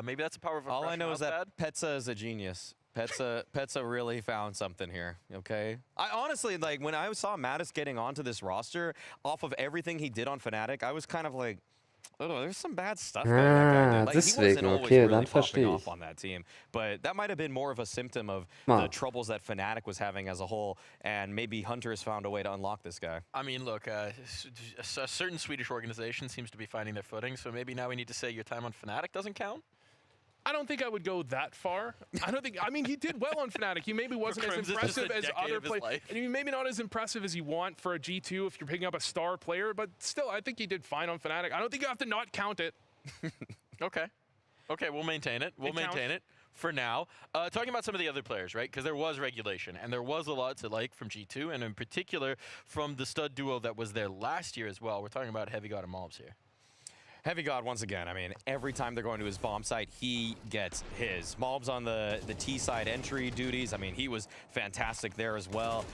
Maybe that's the power of a All I fresh know is mouse that Petsa is a genius. Petsa really found something here, okay? I honestly, like, when I saw Mattis getting onto this roster, off of everything he did on Fnatic, I was kind of like, oh, there's some bad stuff that guy did. Like, he wasn't Deswegen, always okay, really dann popping verstehe off ich. on that team. But that might have been more of a symptom of Mal. the troubles that Fnatic was having as a whole, and maybe Hunter has found a way to unlock this guy. I mean, look, a certain Swedish organization seems to be finding their footing, so maybe now we need to say your time on Fnatic doesn't count? I don't think I would go that far. I mean, he did well on Fnatic. He maybe wasn't as Crimson, just impressive a as decade other of his players. life. And maybe not as impressive as you want for a G2 if you're picking up a star player, but still, I think he did fine on Fnatic. I don't think you have to not count it. Okay. Okay, we'll maintain it. We'll maintain it for now. Talking about some of the other players, right? Because there was regulation, and there was a lot to like from G2, and in particular from the stud duo that was there last year as well. We're talking about Heavy God and Mobs here. Heavy God, once again, I mean, every time they're going to his bomb site, he gets his. Mobs on the T side entry duties, I mean, he was fantastic there as well.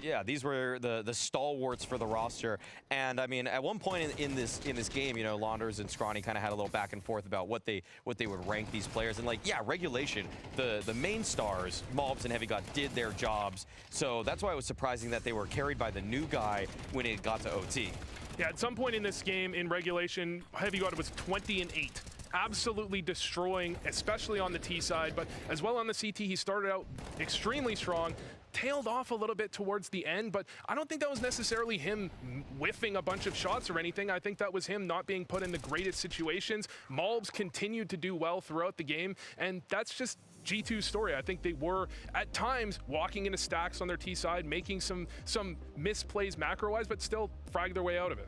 Yeah, these were the stalwarts for the roster. And I mean, at one point in this game, you know, Launders and Scrawny kind of had a little back and forth about what they would rank these players. And like, yeah, regulation, the main stars, Mobs and Heavy God, did their jobs. So that's why it was surprising that they were carried by the new guy when it got to OT. Yeah, at some point in this game, in regulation, Heavy God was 20-8. Absolutely destroying, especially on the T side, but as well on the CT, he started out extremely strong, tailed off a little bit towards the end, but I don't think that was necessarily him whiffing a bunch of shots or anything. I think that was him not being put in the greatest situations. Malbs continued to do well throughout the game, and that's just G2's story. I think they were, at times, walking into stacks on their T side, making some misplays macro-wise, but still frag their way out of it.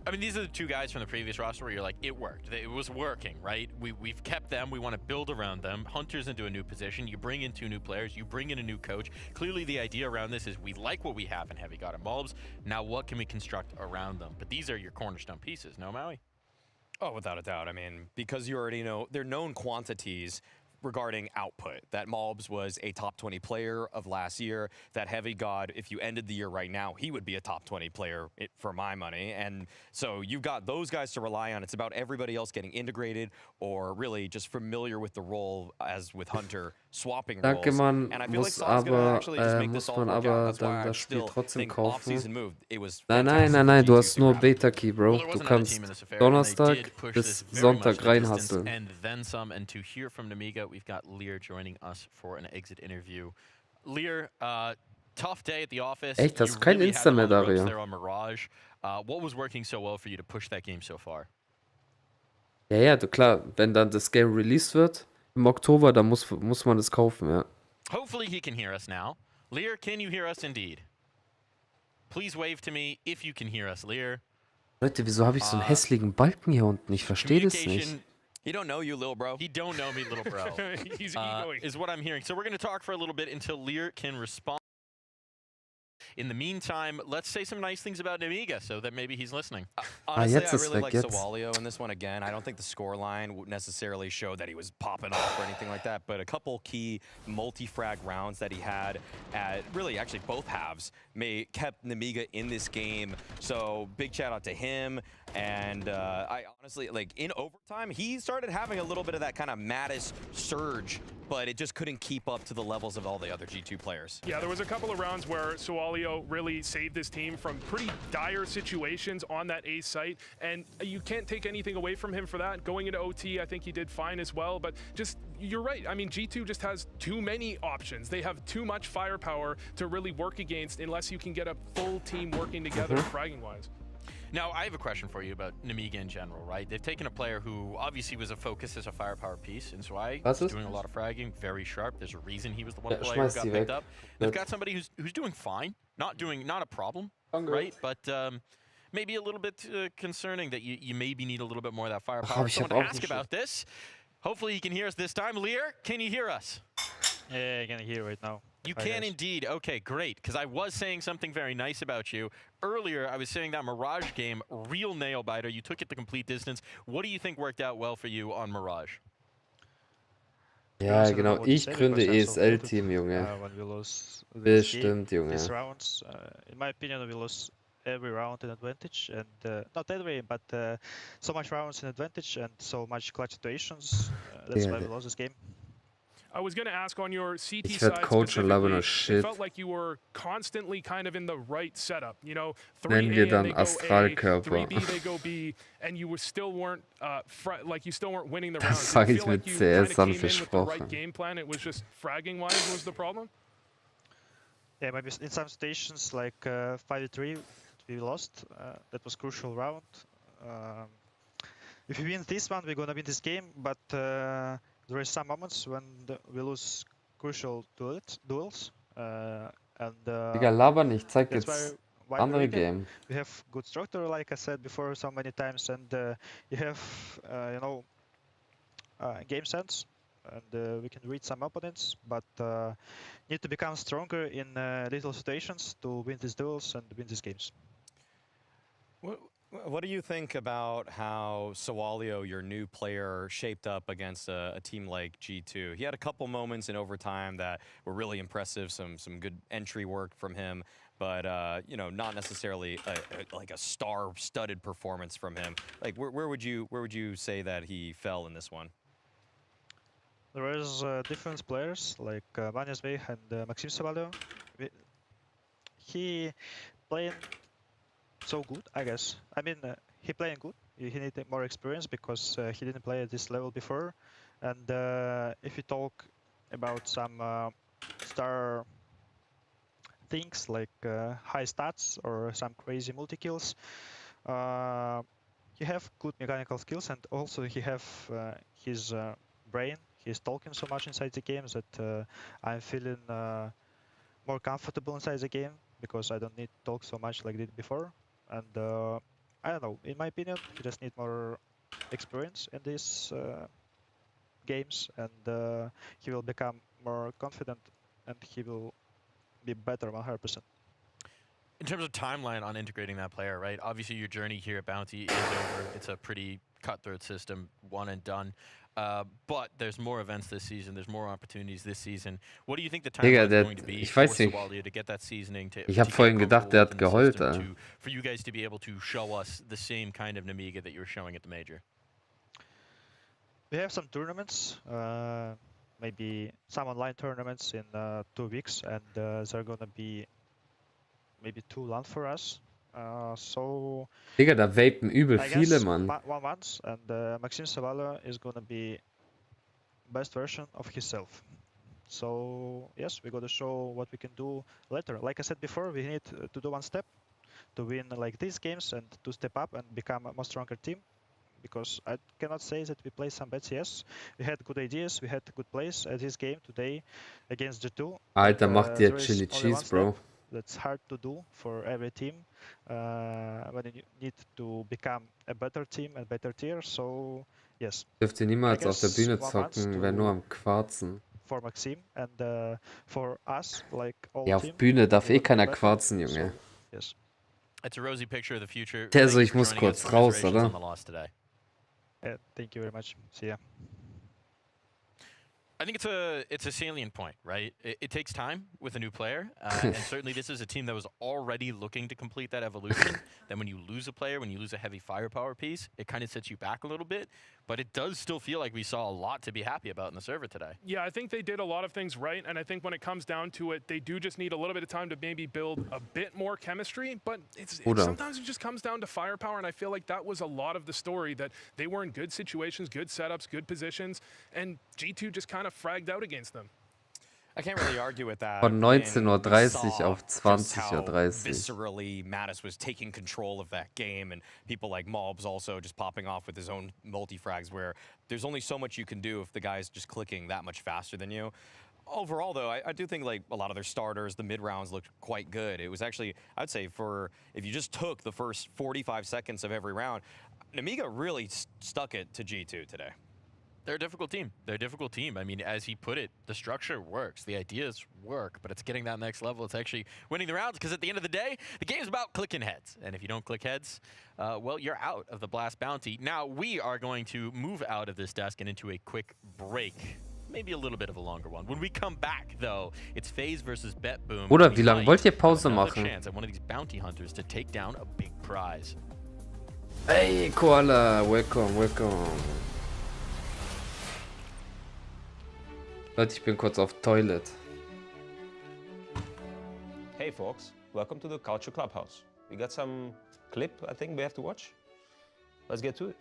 I mean, these are the two guys from the previous roster where you're like, it worked. It was working, right? We've kept them. We want to build around them. Hunter's into a new position. You bring in two new players. You bring in a new coach. Clearly, the idea around this is we like what we have in Heavy God and Bulbs. Now, what can we construct around them? But these are your cornerstone pieces, no, Maui? Oh, without a doubt. I mean, because you already know, they're known quantities regarding output. That Mobs was a top 20 player of last year. That Heavy God, if you ended the year right now, he would be a top 20 player for my money. And so you've got those guys to rely on. It's about everybody else getting integrated or really just familiar with the role, as with Hunter, swapping roles. Danke, man. And I feel like Muss Saw's gonna aber, actually just make this muss all man work out. aber That's why dann I das Spiel still trotzdem think kaufen. off-season move. It was Nein, fantastic for du G2 hast nur to grab. Beta-Key, Bro. Well, there Du wasn't another kannst team in this affair, and they Donnerstag did push bis this very much Sonntag to the distance reinhasseln. and then some. And to hear from Namiga, we've got Lear joining us for an exit interview. Lear, tough day at the office. Echt, das You ist kein really had it on the ropes Insta-Medaille. there on Mirage. What was working so well for you to push that game so far? Ja, klar, wenn dann das Game released wird im Oktober, dann muss man es kaufen, ja. Hopefully he can hear us now. Lear, can you hear us indeed? Please wave to me if you can hear us, Lear. Leute, wieso habe ich so einen hässlichen Balken hier unten? Ich verstehe das nicht. Communication, He don't know you, little bro. he don't know me, little bro. He's egoing. Is what I'm hearing. So we're going to talk for a little bit until Lear can respond. In the meantime, let's say some nice things about Namiga so that maybe he's listening. Honestly, jetzt I ist really weg, like jetzt. Sawalio in this one again. I don't think the scoreline would necessarily show that he was popping off or anything like that, but a couple key multi-frag rounds that he had at really actually both halves kept Namiga in this game. So big shout out to him. And I honestly, like in overtime, he started having a little bit of that kind of Mattis surge, but it just couldn't keep up to the levels of all the other G2 players. Yeah, there was a couple of rounds where Sawalio really saved his team from pretty dire situations on that A site, and you can't take anything away from him for that. Going into OT, I think he did fine as well, but just, you're right. I mean, G2 just has too many options. They have too much firepower to really work against unless you can get a full team working together fragging-wise. Now, I have a question for you about Namiga in general, right? They've taken a player who obviously was a focus as a firepower piece, and so Was is ist? doing a lot of fragging, very sharp. There's a reason he was the one Ja, player who schmeiß got die picked weg. up. They've Gut. got somebody who's doing fine, not a problem, Danke. right? But maybe a little bit concerning that you maybe need a little bit more of that Ach, firepower. ich Someone hab to auch ask nicht about this. Hopefully he can hear us this time. Lear, can you hear us? Yeah, I can hear right now. You Hi, can guys. indeed. Okay, great. Because I was saying something very nice about you. Earlier, I was saying that Mirage game, real nail biter. You took it the complete distance. What do you think worked out well for you on Mirage? Ja, I don't know genau. what to Ich say gründe because I'm so ESL-Team, Junge. When we lose this Bestimmt, game, Junge. these rounds, in my opinion, we lost every round in advantage, and not every, but so much rounds in advantage and so much clutch situations. That's why we lost this game. I was going to ask on your CT Ich werd side Coach und laber specifically, nur it Shit. felt like you were constantly kind of in the right setup. You know, Nennen 3A wir and dann they go A, Astralkörper. 3B they go B, and you still weren't like you still weren't winning the rounds. Das Did sag you ich feel like mit you CS kind of came in sanft with the right gesprochen. game plan? It was just fragging wise was the problem. Yeah, maybe in some stations like 5-3 we lost. That was crucial round. If we win this one, we're gonna win this game. But there are some moments when we lose crucial duels. Digga, laber nicht. Zeig That's jetzt why andere we win. Game. We have good structure, like I said before so many times, and you have game sense, and we can read some opponents, but need to become stronger in little situations to win these duels and win these games. What do you think about how Sawalio, your new player, shaped up against a team like G2? He had a couple moments in overtime that were really impressive, some good entry work from him, but not necessarily like a star-studded performance from him. Like where would you say that he fell in this one? There is different players like Vanya Zvey and Maxim Sawalio. He playing so good, I guess. I mean, he playing good. He needed more experience because he didn't play at this level before. And if you talk about some star things like high stats or some crazy multi kills, he have good mechanical skills, and also he have his brain. He's talking so much inside the game that I'm feeling more comfortable inside the game because I don't need to talk so much like I did before. And I don't know, in my opinion, he just need more experience in these games, and he will become more confident, and he will be better 100%. In terms of timeline on integrating that player, right? Obviously, your journey here at Bounty is over. It's a pretty cutthroat system, one and done. But there's more events this season. There's more opportunities this season. What do you think the timeline is going to be ich for weiß nicht. Sawalio to get that seasoning? Ich habe vorhin gedacht, der hat geheult, for you guys to be able to show us the same kind of Nemiga that you were showing at the major. We have some tournaments, maybe some online tournaments in 2 weeks, and they're gonna be maybe too long for us. So Digga, da vapen übel I viele, guess Mann. 1 month, and Maxim Sawalio is gonna be best version of himself. So yes, we gotta show what we can do later. Like I said before, we need to do one step to win like these games and to step up and become a more stronger team. Because I cannot say that we play some bad CS. We had good ideas, we had good plays at this game today against G2. Alter, mach dir there is Chili only one Cheese, Bro. step that's hard to do for every team when you need to become a better team and better tier. So yes, Dürft ihr niemals auf der guess Bühne 1 month zocken, wär nur am Quarzen. for Maxim and for us, like all Ja, auf team. Bühne darf we eh want to keiner be better. quarzen, Junge. So, yes. It's a rosy picture of the future. Der Thank so, you ich for muss joining kurz us. raus, Congratulations oder? on the loss today. Thank you very much. See ya. I think it's a salient point, right? It takes time with a new player, and certainly this is a team that was already looking to complete that evolution. Then when you lose a player, when you lose a heavy firepower piece, it kind of sets you back a little bit. But it does still feel like we saw a lot to be happy about in the server today. Yeah, I think they did a lot of things right, and I think when it comes down to it, they do just need a little bit of time to maybe build a bit more chemistry, but sometimes it just comes down to firepower, and I feel like that was a lot of the story, that they were in good situations, good setups, good positions, and G2 just kind of fragged out against them. I can't really argue with that. Von I mean, 19:30 we saw auf just how 20:30. viscerally Mattis was taking control of that game, and people like Mobs also just popping off with his own multi-frags, where there's only so much you can do if the guy's just clicking that much faster than you. Overall, though, I do think like a lot of their starters, the mid rounds looked quite good. It was actually, I'd say, if you just took the first 45 seconds of every round, Nemiga really stuck it to G2 today. They're a difficult team. They're a difficult team. I mean, as he put it, the structure works. The ideas work, but it's getting that next level. It's actually winning the rounds, because at the end of the day, the game's about clicking heads. And if you don't click heads, well, you're out of the Blast Bounty. Now, we are going to move out of this desk and into a quick break. maybe a little bit of a longer one. When we come back, though, it's FaZe versus BetBoom. Bruder, We wie lange might wollt ihr have Pause another machen? chance at one of these bounty hunters to take down a big prize. Hey, Koala, welcome, welcome. Leute, ich bin kurz auf Toilet. Hey folks, welcome to the Culture Clubhouse. We got some clip I think we have to watch. Let's get to it.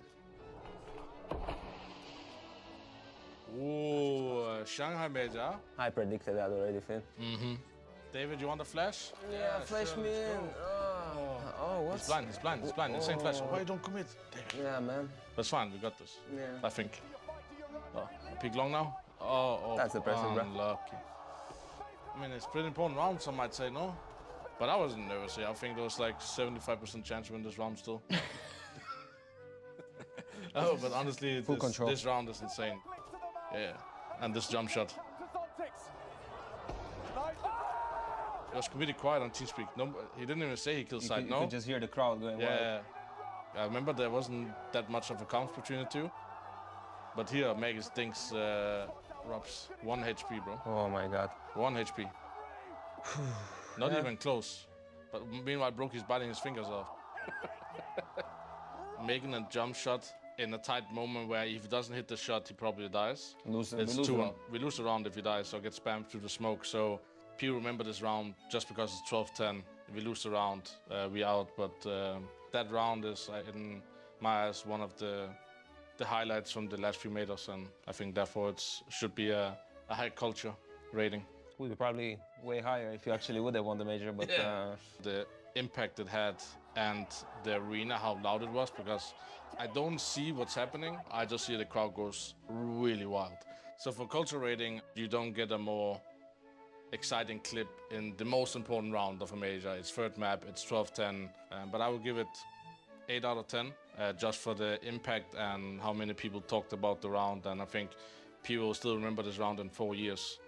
Ooh, Shanghai Major. I predicted that already, Finn. David, you want a flash? Yeah, flash me in. Oh, what? He's blind. Insane flash. Why you don't commit? David. Yeah, man. That's fine, we got this. Yeah. I think. Oh, peek long now? Oh. That's impressive, bro. Unlucky. I mean, it's pretty important round, some might say, no? But I wasn't nervous here. I think there was like 75% chance to win this round still. Oh, but honestly, Full control. this round is insane. Yeah, and this jump shot. It was completely quiet on TeamSpeak. No, he didn't even say he killed side, You no? could just hear the crowd going wild. Yeah. I remember there wasn't that much of a count between the two. But here, Magus thinks Rob's 1 HP, bro. Oh my god. 1 HP. Not even close. But meanwhile, Brokey's biting his fingers off. Making a jump shot in a tight moment where if he doesn't hit the shot, he probably dies. We lose It's the 2-1. round. We lose the round if he dies, so get spammed through the smoke. So people remember this round just because it's 12-10. If we lose the round, we out. But that round is, in my eyes, one of the highlights from the last few majors, and I think therefore it should be a high culture rating. Would be probably way higher if you actually would have won the major, but The impact it had and the arena, how loud it was, because I don't see what's happening. I just see the crowd goes really wild. So for culture rating, you don't get a more exciting clip in the most important round of a major. It's third map, it's 12-10, but I will give it 8 out of 10, just for the impact and how many people talked about the round. And I think people will still remember this round in 4 years.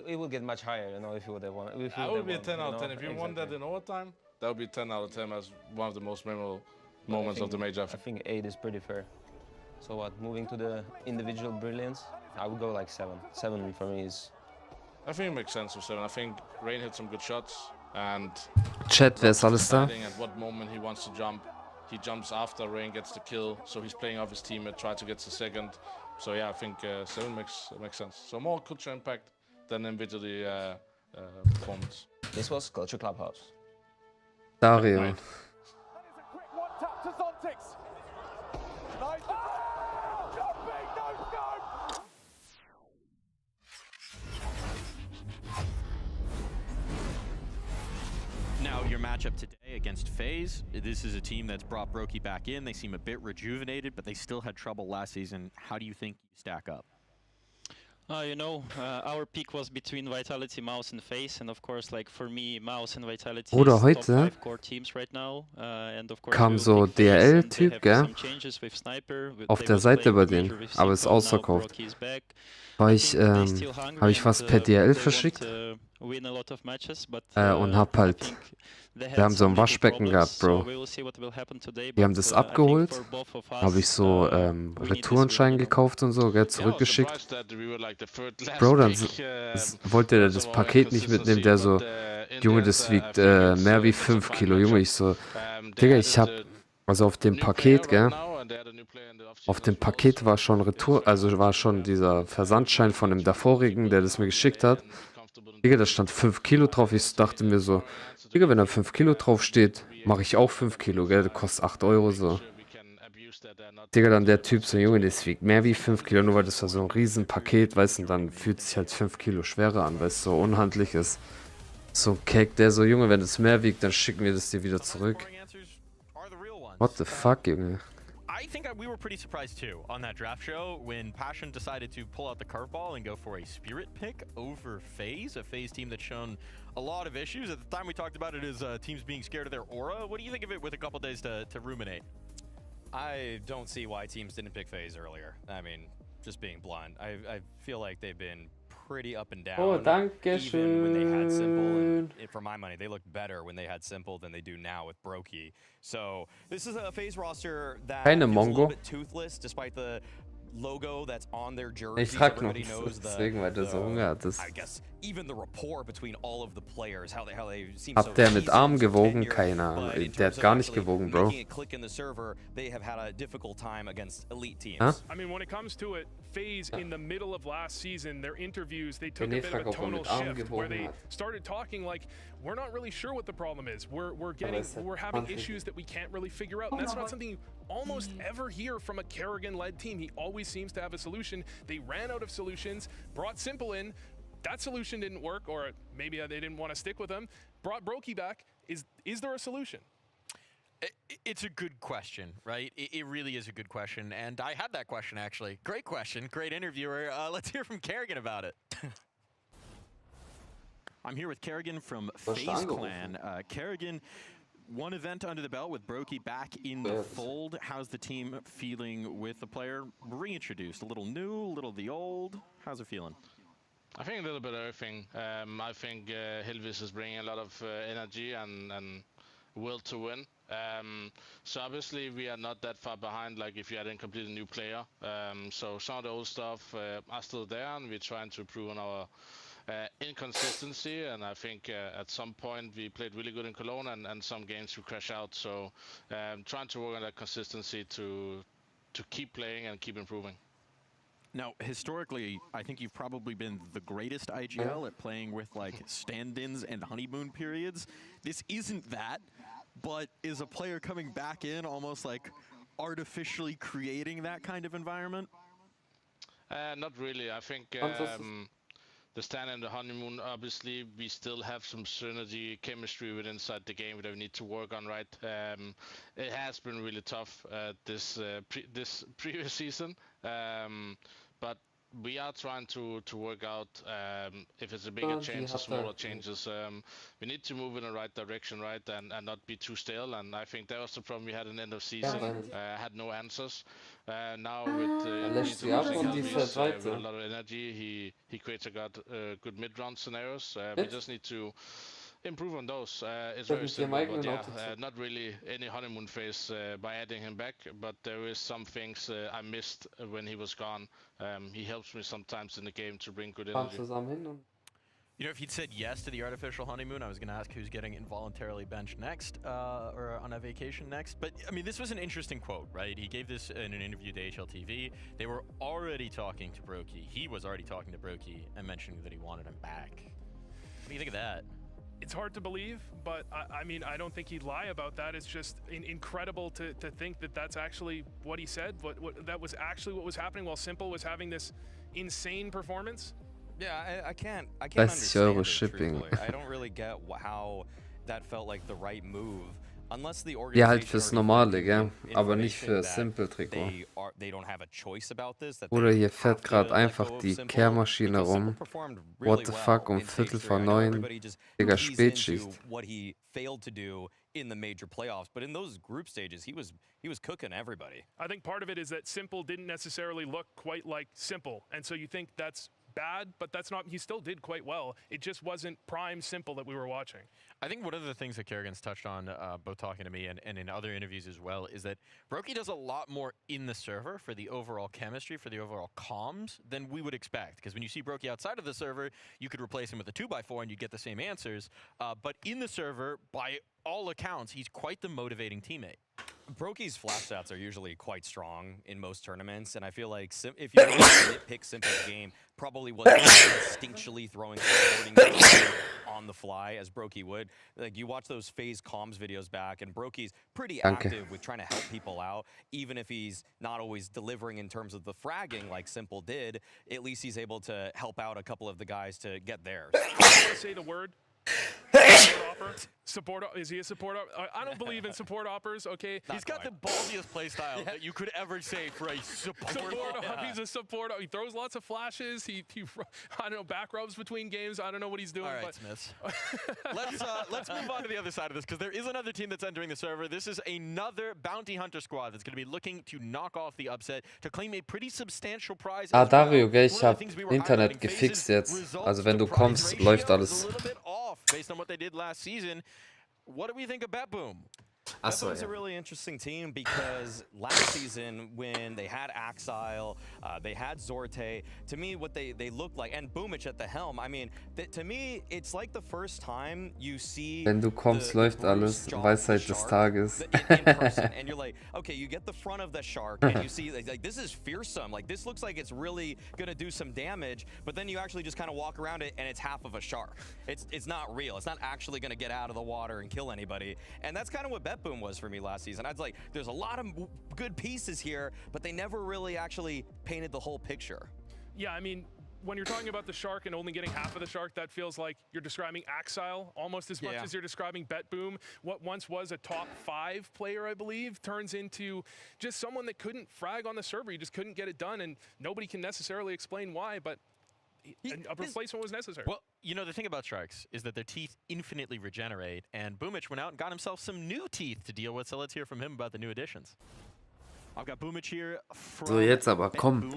it would get much higher, you know, if you would have won. If you That would be a won, 10 out of 10. know? If you won that Exactly. in overtime, that would be 10 out of 10 as one of the most memorable moments of the major. I think 8 is pretty fair. So what, moving to the individual brilliance, I would go like 7. 7 for me is... I think it makes sense for 7. I think Rain hit some good shots and Chat, wer ist alles da? deciding at what moment he wants to jump. He jumps after Rain gets the kill, so he's playing off his teammate, try to get the second. So yeah, I think 7 makes sense. So more culture impact than individually performance. This was Culture Clubhouse. Dario. Right. Now, your matchup today against FaZe, this is a team that's brought Brokey back in. They seem a bit rejuvenated, but they still had trouble last season. How do you think you stack up? You know, our peak was between Vitality, Mouse, and FaZe, and of course, like for me, Mouse and Vitality Oder is heute top 5 core teams right now. And of course, kam we will so pick FaZe, and they DRL-Typ, have gell? some changes with Sniper. Auf They der was Seite playing bei the denen, major with aber ist Seagull, now ausverkauft. Brokey is back. War I ich, think they're still hungry habe ich was and, per DRL they want verschickt to win a lot of matches, but, und hab I halt, think they wir had haben so ein some legal Waschbecken problems, gehabt, Bro. so we will see what will happen today, Die haben but, das I think abgeholt, for both of us, habe ich so we need this Retourenschein win, you know. gekauft und so, gell, zurückgeschickt. Bro, dann wollte der das Paket nicht mitnehmen, der so, Junge, das wiegt mehr wie 5 Kilo, Junge, ich so, Digga, ich hab, also auf dem Paket, gell, auf dem Paket war schon Retour, also war schon dieser Versandschein von dem davorigen, der das mir geschickt hat. Digga, da stand 5 Kilo drauf, ich dachte mir so, Digga, wenn da 5 Kilo drauf steht, mache ich auch 5 Kilo, gell, das kostet 8 Euro so. Digga, dann der Typ so, Junge, das wiegt mehr wie 5 Kilo, nur weil das war so ein riesen Paket, weißt du, und dann fühlt sich halt 5 Kilo schwerer an, weil es so unhandlich ist. So ein Cake, der so, Junge, wenn es mehr wiegt, dann schicken wir das dir wieder zurück. What the fuck, Junge? I think we were pretty surprised too on that draft show when Passion decided to pull out the curveball and go for a Spirit pick over FaZe, a FaZe team that's shown a lot of issues. At the time we talked about it as teams being scared of their aura. What do you think of it with a couple days to ruminate? I don't see why teams didn't pick FaZe earlier. I mean, just being blunt. I feel like they've been pretty up and down. Oh, danke Even when they had Simple, schön. and for my money, they looked better when they had Simple than they do now with Brokey. So this is a FaZe roster that Keine feels a Mongo. little bit toothless, despite the logo that's on their jerseys. Ich frag noch, Everybody knows deswegen, weil der so Hunger hat. I guess even the rapport between all of the players, how they seem Habt so der mit easy Arm and so gewogen? tenured, Keine Ahnung. but in Der terms hat of gar nicht actually gewogen, Bro. making it click in the server, they have had a difficult time against elite teams. Huh? I mean, when it comes to it, FaZe in the middle of last season, their interviews, they took a René bit of fragt, a ob er tonal mit Arm shift where gewogen they hat. started talking like, we're not really sure what the problem is. We're having issues that we can't really figure out. And that's not something you almost ever hear from a Kerrigan-led team. He always seems to have a solution. They ran out of solutions, brought Simple in. That solution didn't work, or maybe they didn't want to stick with him. Brought Brokey back. Is there a solution? It's a good question, right? It really is a good question, and I had that question actually. Great question, great interviewer. Let's hear from Kerrigan about it. I'm here with Kerrigan from FaZe Clan. Kerrigan, one event under the belt with Brokey back in the fold. How's the team feeling with the player reintroduced? A little new, a little the old. How's it feeling? I think a little bit of everything. I think Hilvis is bringing a lot of energy and will to win. So obviously we are not that far behind, like if you had a completely new player. So some of the old stuff are still there, and we're trying to improve on our inconsistency. And I think at some point we played really good in Cologne, and some games we crash out. So trying to work on that consistency to keep playing and keep improving. Now, historically, I think you've probably been the greatest IGL at playing with like stand-ins and honeymoon periods. This isn't that, but is a player coming back in almost like artificially creating that kind of environment? Not really. I think the stand and the honeymoon, obviously, we still have some synergy, chemistry within inside the game that we need to work on, right? It has been really tough this previous season, but we are trying to work out if it's a bigger change or smaller changes. We need to move in the right direction, right, and not be too stale. And I think that was the problem we had in the end of season. Had no answers. Now with with a lot of energy, he creates a good mid-round scenarios. We just need to improve on those. It's very simple, but yeah, not really any honeymoon phase by adding him back, but there is some things I missed when he was gone. He helps me sometimes in the game to bring good energy. You know, if he'd said yes to the artificial honeymoon, I was going to ask who's getting involuntarily benched next, or on a vacation next. But, I mean, this was an interesting quote, right? He gave this in an interview to HLTV. They were already talking to Brokey. He was already talking to Brokey and mentioning that he wanted him back. What do you think of that? It's hard to believe, but I mean, I don't think he'd lie about that. It's just incredible to think that that's actually what he said, that was actually what was happening while Simple was having this insane performance. Yeah, I can't 30 understand Euro it, Shipping. truthfully. I don't really get how that felt like the right move. Unless the Ja, halt organization fürs already Normale, gave gell? you Aber nicht information für that Simple-Trikot. they don't have a choice about this, that Oder they hier fährt have to gerade let einfach go of die Simple, Kehrmaschine because Simple rum. performed What really the well fuck, in Viertel stage vor 3. I know 9. everybody just Digga, keys Spätschicht. into what he failed to do in the major playoffs, but in those group stages, he was cooking everybody. I think part of it is that Simple didn't necessarily look quite like Simple, and so you think that's bad, but that's not. He still did quite well. It just wasn't prime Simple that we were watching. I think one of the things that Kerrigan's touched on, both talking to me and in other interviews as well, is that Brokey does a lot more in the server for the overall chemistry, for the overall comms, than we would expect. Because when you see Brokey outside of the server, you could replace him with a 2x4 and you'd get the same answers. But in the server, by all accounts, he's quite the motivating teammate. Brokey's flash stats are usually quite strong in most tournaments, and I feel like if you nitpick Simple's game, probably wasn't instinctually throwing supporting on the fly as Brokey would. Like, you watch those FaZe comms videos back, and Brokey's pretty active with trying to help people out, even if he's not always delivering in terms of the fragging like Simple did. At least he's able to help out a couple of the guys to get theirs. I want to say the word. Support offer. Support. Is he a support? I don't believe in support offers. Okay, He's got the ballsiest playstyle that you could ever say for a support. He's a support. He throws lots of flashes. He I don't know, back rubs between games. I don't know what he's doing. All right, but Smiths. let's move on to the other side of this, because there is another team that's entering the server. This is another bounty hunter squad that's going to be looking to knock off the upset to claim a pretty substantial prize. Ah, Dario, gell, ich hab Internet gefixt jetzt. Also wenn du kommst, läuft alles. Based on what they did last season. What do we think of Bet Boom? Betboom's a really interesting team because last season when they had Axile, they had Zorte, to me what they looked like, and Boomich at the helm, I mean, to me it's like the first time you see Wenn du kommst, läuft alles. Weisheit des Tages. in person, and you're like, okay, you get the front of the shark and you see like this is fearsome, like this looks like it's really gonna do some damage, but then you actually just kind of walk around it and it's half of a shark. It's not real. It's not actually gonna get out of the water and kill anybody. And that's kind of what Betboom was for me last season. I was like, there's a lot of good pieces here, but they never really actually painted the whole picture. Yeah, I mean, when you're talking about the shark and only getting half of the shark, that feels like you're describing Axile almost as much as you're describing Betboom. What once was a top 5 player, I believe, turns into just someone that couldn't frag on the server. You just couldn't get it done, and nobody can necessarily explain why, but a replacement was necessary. Well, you know, the thing about sharks is that their teeth infinitely regenerate, and Boomich went out and got himself some new teeth to deal with, so let's hear from him about the new additions. I've got Boomich here from So, jetzt aber, komm.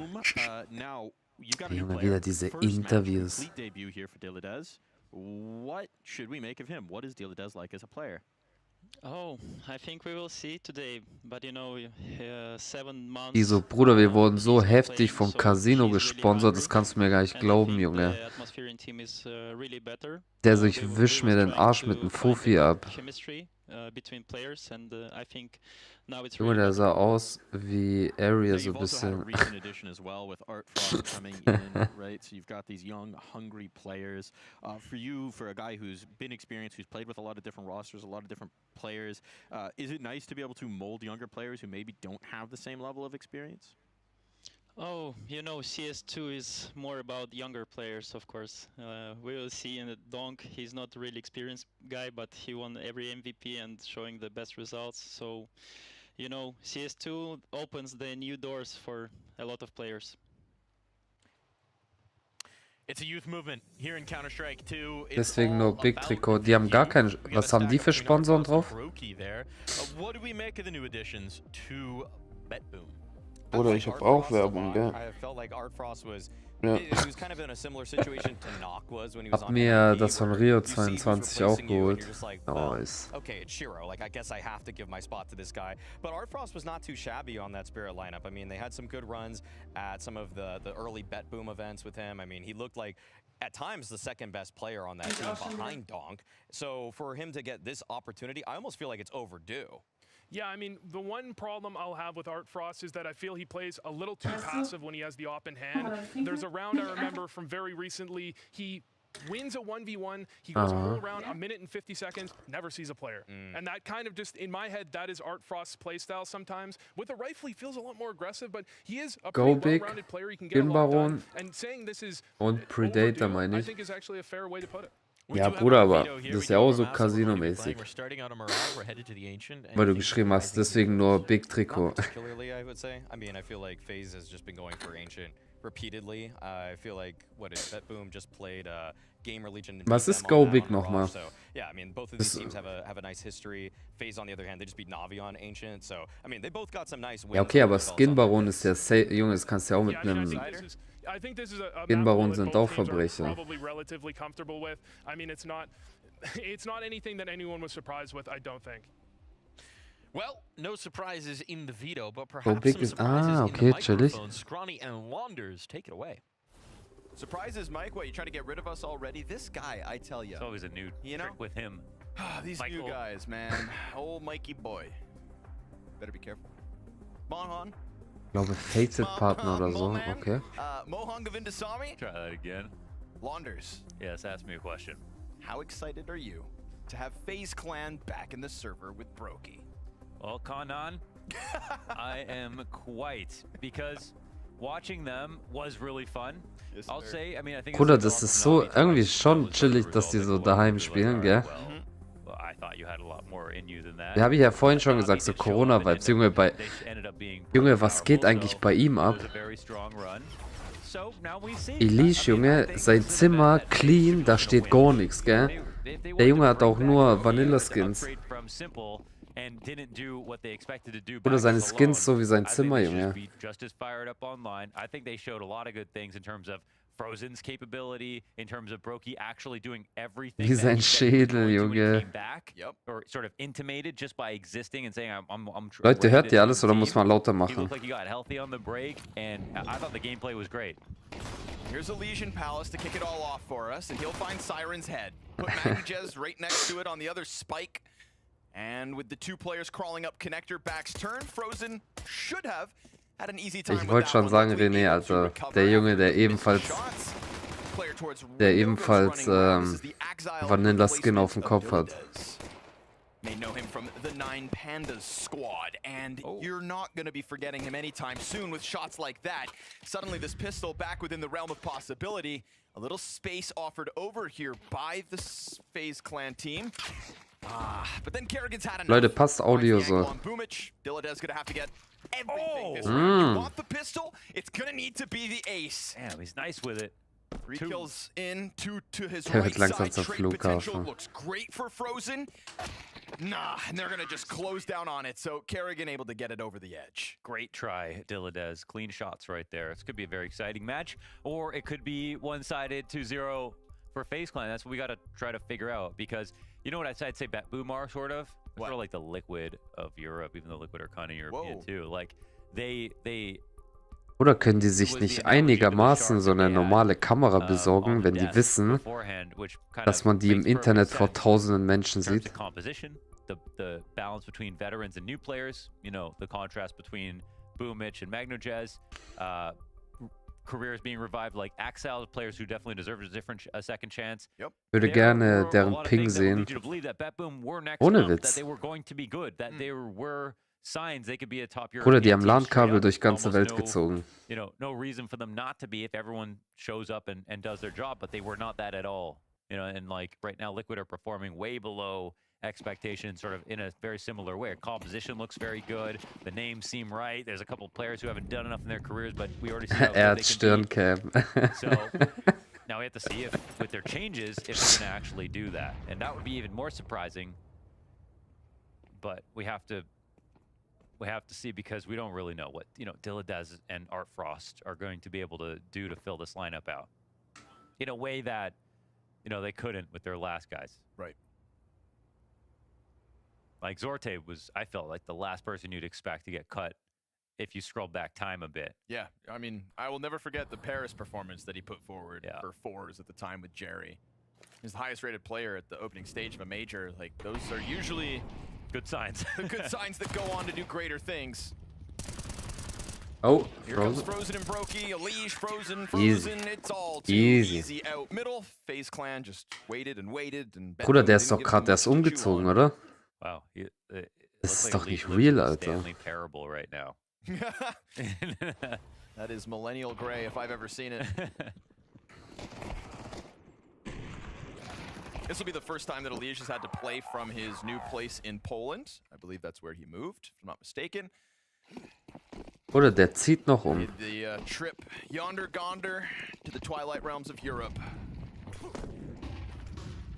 now, you've got a new Junge, player. wieder diese First match, Interviews. complete debut here for dalassen. What should we make of him? What is dalassen like as a player? Oh, I think we will see today, but you know, 7 months. Die so, Bruder, wir wurden so heftig vom Casino gesponsert, das kannst du mir gar nicht glauben, Junge. Der so, ich wisch mir den Arsch mit dem Fuffi ab. Junge, der sah aus wie Area so ein bisschen. Recent addition as well with Art Frost coming in, right? So you've got these young, hungry players. For you, for a guy who's been experienced, who's played with a lot of different rosters, a lot of different players, is it nice to be able to mold younger players who maybe don't have the same level of experience? Oh, you know, CS2 is more about younger players, of course. We will see in the Donk, he's not a really experienced guy, but he won every MVP and showing the best results. So, you know, CS2 opens the new doors for a lot of players. It's a youth movement here in Counter-Strike 2. Deswegen nur Big Trikot. Die haben gar keinen. Was haben die für Sponsoren drauf? What do we make of the new additions to Betboom? Oder ich hab auch Werbung, gell? Ja. Hab mir das von Rio 22 auch geholt. Nice. Okay, it's Shiro. Like, I guess I have to give my spot to this guy. But Art Frost was not too shabby on that Spirit lineup. I mean, they had some good runs at some of the early Betboom events with him. I mean, he looked like, at times, the second best player on that team behind Donk. So for him to get this opportunity, I almost feel like it's overdue. Yeah, I mean, the one problem I'll have with Art Frost is that I feel he plays a little too passive when he has the op in hand. There's a round I remember from very recently, he wins a 1v1, he goes a whole round, a minute and 50 seconds, never sees a player. And that kind of just, in my head, that is Art Frost's playstyle sometimes. With the rifle, he feels a lot more aggressive, but he is a pretty well-rounded player. He can get a lot done. And saying this is und Predator, meine I ich. think is actually a fair way to put it. Ja, Bruder, aber das ist ja auch so Casino-mäßig. Weil du geschrieben hast, deswegen nur Big Trikot. Was ist Go Big nochmal? Ja, okay, aber Skin Baron ist ja Junge, das kannst du ja auch mit einem Skin Baron sind auch Verbrecher. I mean, it's not anything that anyone was surprised with, I don't think. Well, no surprises in the veto, but perhaps some surprises okay, in the microphone. Scrawny and Launders, take it away. Surprises, Mike? What, you trying to get rid of us already? This guy, I tell you. It's always a new trick with him. These new guys, man. Old Mikey boy. Better be careful. Mohan. Ich glaube, Fated Partner oder so, okay. Mohan Govindasamy? Try that again. Launders. Yes, ask me a question. How excited are you to have FaZe Clan back in the server with Brokey? Well, Kanan, I am quite, because watching them was really fun. Yes, I'll say, I mean, I think Bruder, das ist so irgendwie schon chillig, dass die so daheim spielen, gell? I thought you had a lot more in you than that. Ja, habe ich ja vorhin schon gesagt, so Corona-Vibes. Junge, was geht eigentlich bei ihm ab? Elise, Junge, sein Zimmer clean, da steht gar nichts, gell? Der Junge hat auch nur Vanilla-Skins. Oder seine Skins so wie sein Zimmer, Junge. Frozen's capability, in terms of Brokey actually doing everything. Wie sein Schädel, Junge. Or sort of intimated just by existing and saying, I'm Leute, hört ihr alles oder muss man lauter He machen? looked like he got healthy on the break, and I thought the gameplay was great. Here's Elysian Palace to kick it all off for us, and he'll find Siren's head. Put Magnajez right next to it on the other spike. And with the two players crawling up connector, back's turn, Frozen should have had an easy time. Ich wollte schon sagen, René, also der Junge, der ebenfalls Vanilla Skin auf dem Kopf hat. May know him from the 9 Pandas squad, and you're not going to be forgetting him anytime soon with shots like that. Suddenly this pistol back within the realm of possibility. A little space offered over here by the FaZe clan team. But then Kerrigan's had enough. Leute, passt Audio so. Dillade's going to have to get everything this round. You want the pistol? It's going to need to be the ace. Damn, he's nice with it. 3 kills in, 2 to his Der right wird langsam side. zum Trade potential Flughafen. looks great for Frozen. Nah, and they're gonna just close down on it. So Kerrigan able to get it over the edge. Great try, Dilladez. Clean shots right there. This could be a very exciting match, or it could be one-sided 2-0 for FaZe Clan. That's what we got to try to figure out, because you know what I'd say Boom are sort of? Sort of like the Liquid of Europe, even though Liquid are kind of European too. Like they Oder können die sich nicht einigermaßen so eine normale Kamera besorgen, wenn die wissen, dass man die im Internet vor tausenden Menschen sieht? The balance between veterans and new players, you know, the contrast between Boomich and Magnajez, careers being revived like Axel, players who definitely deserve a second chance. Ich würde gerne deren Ping sehen. Ohne Witz. Bruder, die haben LAN-Kabel durch ganze Welt gezogen. You know, no reason for them not to be if everyone shows up and does their job, but they were not that at all. You know, and like right now, Liquid are performing way below expectations, sort of in a very similar way. Composition looks very good. The names seem right. There's a couple of players who haven't done enough in their careers, but we already see how good they can be. So now we have to see if, with their changes, if they're going to actually do that, and that would be even more surprising. But we have to see, because we don't really know what, you know, Dilladez and Art Frost are going to be able to do to fill this lineup out in a way that, you know, they couldn't with their last guys. Right. Like Zorte was, I felt like the last person you'd expect to get cut if you scroll back time a bit. Yeah, I mean, I will never forget the Paris performance that he put forward for fours at the time with Jerry. He's the highest rated player at the opening stage of a major. Like, those are usually good signs. The good signs that go on to do greater things. Oh, here comes Frozen and Brokey, Elige, Frozen, it's all too easy out middle. FaZe Clan just waited and waited. And Bruder, der ist doch gerade erst umgezogen, oder? Wow. Das ist doch nicht real, Alter. Parable right now. That is millennial gray if I've ever seen it. This will be the first time that Elige has had to play from his new place in Poland. I believe that's where he moved, if I'm not mistaken. Oder der zieht noch um. The trip yonder gonder to the twilight realms of Europe.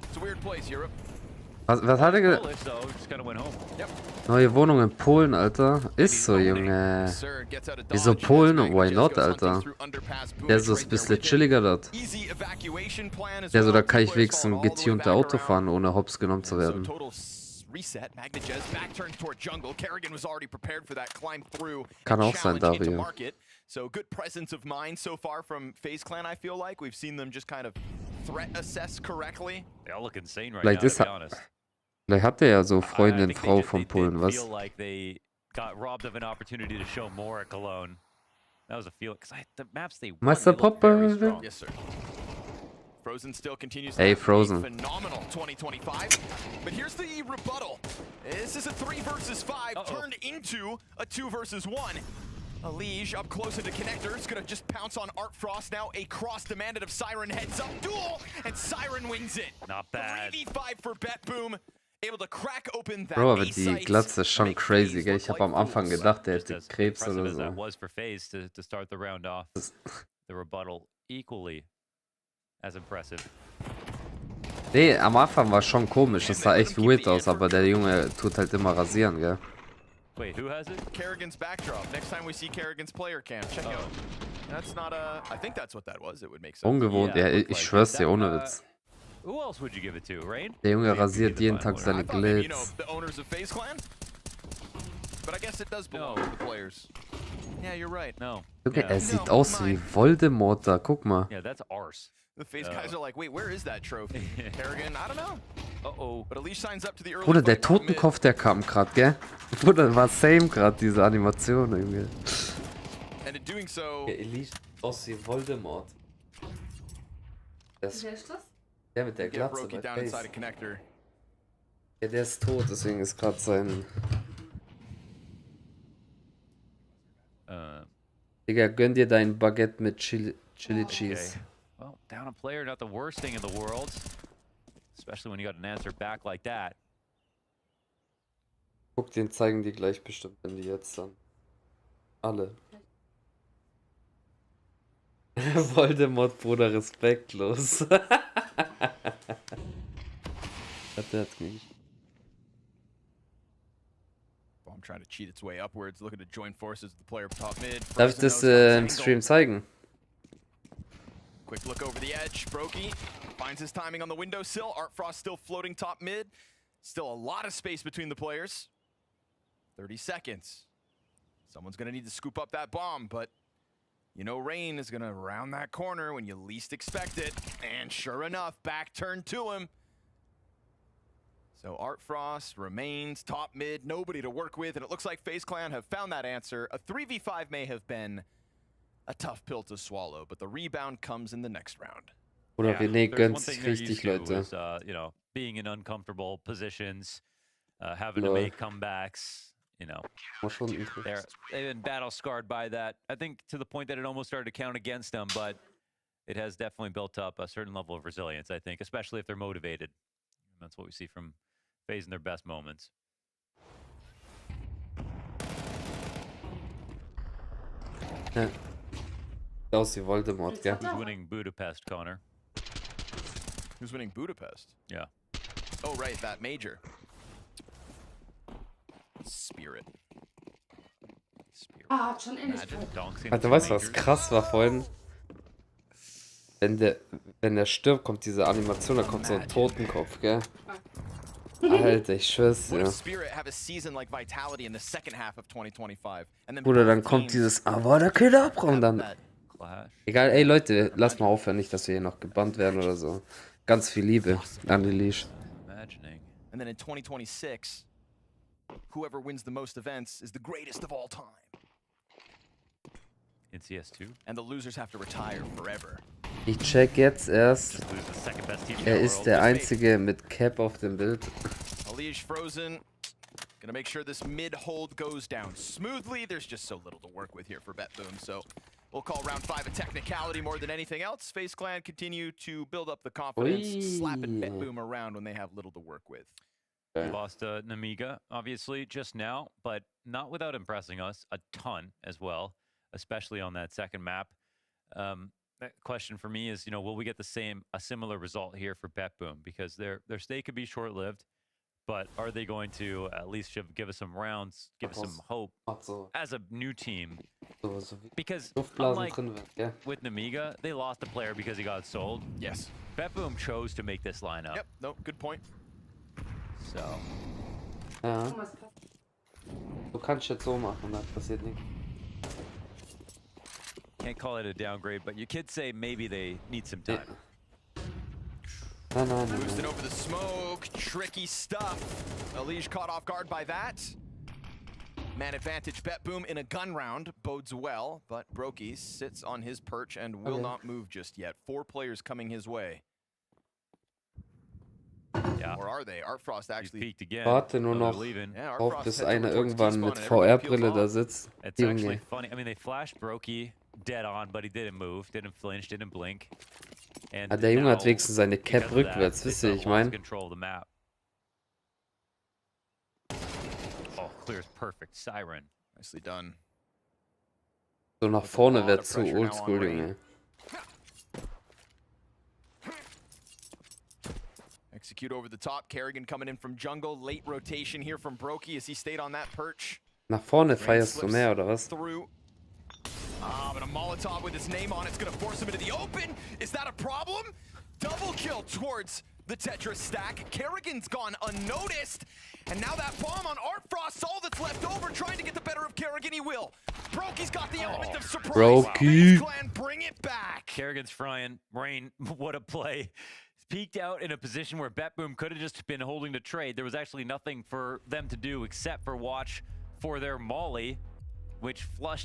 It's a weird place, Europe. Was hat er gesagt? Neue Wohnung in Polen, Alter. Ist so, Junge. Wieso Polen? Why not, Alter? Der ist so ein bisschen chilliger dort. Der so, da kann ich wenigstens ein getunte Auto fahren, ohne hops genommen zu werden. Kann auch sein, Dario. So good presence of mind so far from FaZe Clan, I feel like. We've seen them just kind of threat assess correctly. They all look insane right now, to be honest. Vielleicht hat er ja so Freundin, Frau von Polen, was? Like they got robbed of an opportunity to show more at Cologne. That was a feeling, because the maps they won, Meister Popper. Yes, sir. Frozen still continues hey, to Frozen. Phenomenal 2025. But here's the rebuttal. This is a 3 versus 5 turned into a 2 versus 1. Elige up close into connector is gonna just pounce on Art Frost now. A cross demanded of Siren, heads up duel, and Siren wins it. Not bad. 3v5 for Boom. Able to crack open that. Bro, aber die Glatze ist schon crazy, gell? Ich habe am Anfang gedacht, der hätte Krebs oder so. That was for FaZe to start the round off. The rebuttal equally as impressive. Nee, am Anfang war schon komisch, das sah echt weird aus, aber der Junge tut halt immer rasieren, gell? Wait, who has it? Kerrigan's backdrop. Next time we see Kerrigan's player cam, check out. That's not a... I think that's what that was. It would make sense. Ungewohnt, ja, ich schwör's dir, ohne Witz. Who else would you give it to, Rain? Der Junge rasiert jeden Tag seine I thought maybe, you know, Glitz. the owners of FaZe Clan? But I guess it does belong to the players. Yeah, you're right. No. Junge, er sieht aus wie Voldemort da, guck mal. Yeah, that's arse. The FaZe guys are like, wait, where is that trophy? Kerrigan, I don't know. Uh-oh. But Alish signs up to the early Bruder, der fight top mid. Totenkopf, der kam grad, gell? Bruder, war same grad, diese Animation irgendwie. And in doing so... Der Elise aus wie Voldemort. Das, der mit der Get Glatze Brokey bei down FaZe. inside a connector. Ja, der ist tot, deswegen ist gerade sein... Digga, gönn dir dein Baguette mit Chili Cheese. Well, down a player, not the worst thing in the world. Especially when you got an answer back like that. Guck, den zeigen die gleich bestimmt, wenn die jetzt dann. Alle. Voldemort, Bruder, respektlos. Hat der jetzt nicht. Bomb trying to cheat its way upwards, looking to join forces with the player top mid. Darf ich das im Stream zeigen? Quick look over the edge. Brokey finds his timing on the windowsill. Artfrost still floating top mid. Still a lot of space between the players. 30 seconds. Someone's going to need to scoop up that bomb, but you know Rain is going to round that corner when you least expect it. And sure enough, back turn to him. So Artfrost remains top mid, nobody to work with, and it looks like FaZe Clan have found that answer. A 3v5 may have been a tough pill to swallow, but the rebound comes in the next round. Oder René There's one gönnt thing sich they're richtig, used to Leute. is, you know, being in uncomfortable positions, having to make comebacks, you know. They've been battle scarred by that. I think to the point that it almost started to count against them, but it has definitely built up a certain level of resilience, I think, especially if they're motivated. And that's what we see from FaZe in their best moments. Ja. Aus wie Voldemort, gell? Who's winning Budapest, Connor? Who's winning Budapest? Yeah. Oh, right, that major. Spirit. Ah, hat schon ähnlich. Alter, weißt du, was krass war vorhin? Wenn der stirbt, kommt diese Animation, da kommt so ein Totenkopf, gell? Alter, ich schwör's dir. Bruder, dann kommt dieses Aber der Killer und dann... Egal, ey Leute, lasst mal aufhören, nicht, dass wir hier noch gebannt werden oder so. Ganz viel Liebe an die Leash. And then in 2026, whoever wins the most events is the greatest of all time. In CS2? And the losers have to retire forever. Ich check jetzt erst. Er ist der Einzige mit Cap auf dem Bild. Alish frozen. Gonna make sure this mid hold goes down smoothly. There's just so little to work with here for BetBoom, so we'll call round 5 a technicality more than anything else. FaZe Clan continue to build up the confidence, slapping BetBoom around when they have little to work with. We lost Namiga, obviously, just now, but not without impressing us a ton as well, especially on that second map. That question for me is, you know, will we get a similar result here for BetBoom? Because their stay could be short-lived, but are they going to at least give us some rounds, give us some hope as a new team? Because unlike with Namiga, they lost the player because he got sold. Yes. BetBoom chose to make this lineup. Yep, no, good point. So. Ja. Du kannst jetzt so machen, da passiert nichts. Can't call it a downgrade, but you could say maybe they need some time. Boosting over the smoke, tricky stuff. Alish caught off guard by that. Man advantage BetBoom in a gun round bodes well, but Brokey sits on his perch and will not move just yet. 4 players coming his way. Yeah. Or are they? Artfrost actually peaked again. Warte nur noch auf, bis einer irgendwann mit VR-Brille da sitzt. It's actually funny. I mean, they flashed Brokey dead on, but he didn't move, didn't flinch, didn't blink. And der Junge hat wenigstens seine Cap rückwärts, wisst ihr, ich mein? Oh, clears perfect. Siren. Nicely done. So nach vorne wäre zu oldschool, Junge. Execute over the top. Kerrigan coming in from jungle. Late rotation here from Brokey as he stayed on that perch. Nach vorne feierst du mehr, oder was? Through. But a Molotov with his name on it's going to force him into the open. Is that a problem? Double kill towards the Tetris stack. Kerrigan's gone unnoticed. And now that bomb on Art Frost's all that's left over, trying to get the better of Kerrigan. He will. Brokey's got the element of surprise. Brokey. Clan, bring it back. Kerrigan's frying. Rain, what a play. Peeked out in a position where BetBoom could have just been holding the trade. There was actually nothing for them to do except for watch for their molly, which flushed